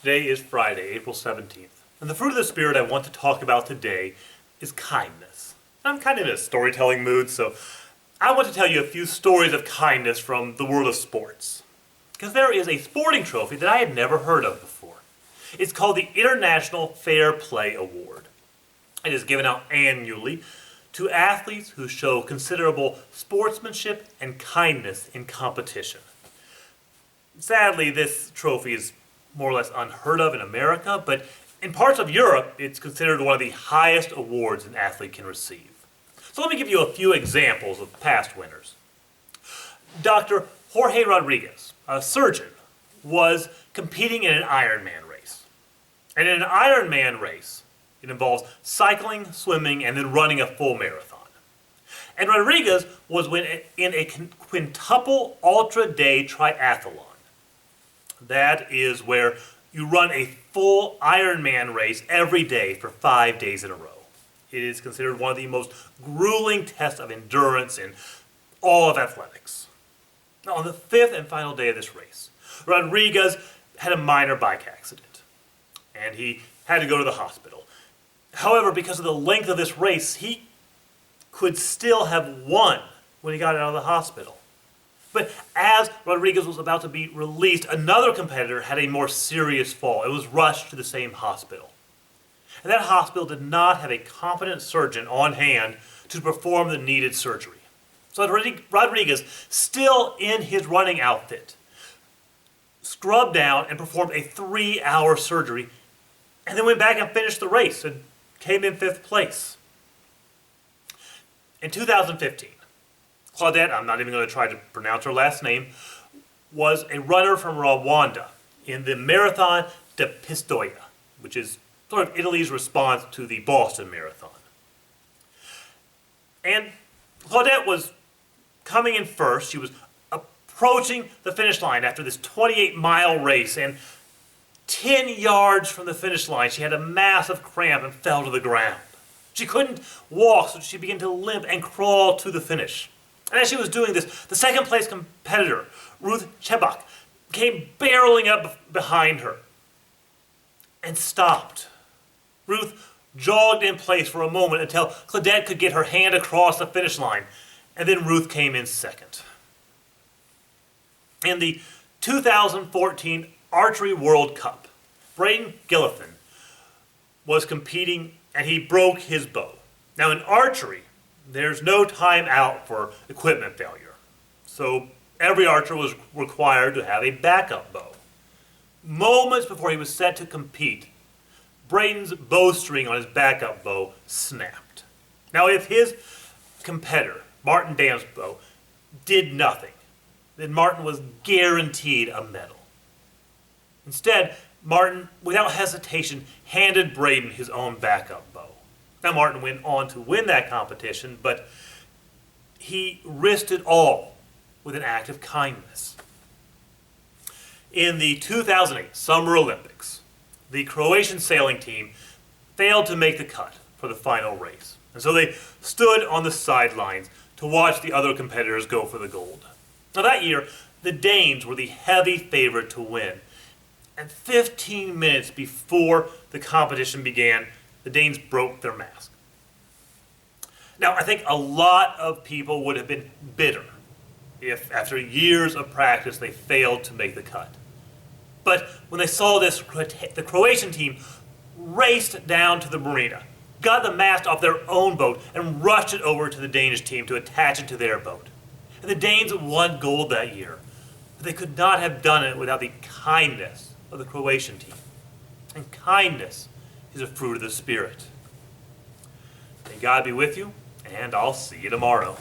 Today is Friday, April 17th. And the fruit of the Spirit I want to talk about today is kindness. I'm kind of in a storytelling mood, so I want to tell you a few stories of kindness from the world of sports. Because there is a sporting trophy that I had never heard of before. It's called the International Fair Play Award. It is given out annually to athletes who show considerable sportsmanship and kindness in competition. Sadly, this trophy is more or less unheard of in America, but in parts of Europe, it's considered one of the highest awards an athlete can receive. So let me give you a few examples of past winners. Dr. Jorge Rodriguez, a surgeon, was competing in an Ironman race. And in an Ironman race, it involves cycling, swimming, and then running a full marathon. And Rodriguez was in a quintuple ultra-day triathlon. That is where you run a full Ironman race every day for 5 days in a row. It is considered one of the most grueling tests of endurance in all of athletics. Now, on the fifth and final day of this race, Rodriguez had a minor bike accident, and he had to go to the hospital. However, because of the length of this race, he could still have won when he got out of the hospital. But as Rodriguez was about to be released, another competitor had a more serious fall. It was rushed to the same hospital. And that hospital did not have a competent surgeon on hand to perform the needed surgery. So Rodriguez, still in his running outfit, scrubbed down and performed a 3-hour surgery, and then went back and finished the race and came in 5th place. In 2015, Claudette, I'm not even going to try to pronounce her last name, was a runner from Rwanda in the Marathon de Pistoia, which is sort of Italy's response to the Boston Marathon. And Claudette was coming in first. She was approaching the finish line after this 28-mile race, and 10 yards from the finish line, she had a massive cramp and fell to the ground. She couldn't walk, so she began to limp and crawl to the finish. And as she was doing this, the second-place competitor, Ruth Chebok, came barreling up behind her and stopped. Ruth jogged in place for a moment until Claudette could get her hand across the finish line, and then Ruth came in second. In the 2014 Archery World Cup, Braden Gillifan was competing, and he broke his bow. Now in archery, there's no time out for equipment failure. So every archer was required to have a backup bow. Moments before he was set to compete, Braden's bowstring on his backup bow snapped. Now if his competitor, Martin Dam's bow, did nothing, then Martin was guaranteed a medal. Instead, Martin, without hesitation, handed Braden his own backup bow. Now Martin went on to win that competition, but he risked it all with an act of kindness. In the 2008 Summer Olympics, the Croatian sailing team failed to make the cut for the final race. And so they stood on the sidelines to watch the other competitors go for the gold. Now that year, the Danes were the heavy favorite to win. And 15 minutes before the competition began, the Danes broke their mask. Now, I think a lot of people would have been bitter if, after years of practice, they failed to make the cut. But when they saw this, the Croatian team raced down to the marina, got the mast off their own boat, and rushed it over to the Danish team to attach it to their boat. And the Danes won gold that year, but they could not have done it without the kindness of the Croatian team. And kindness is a fruit of the Spirit. May God be with you, and I'll see you tomorrow.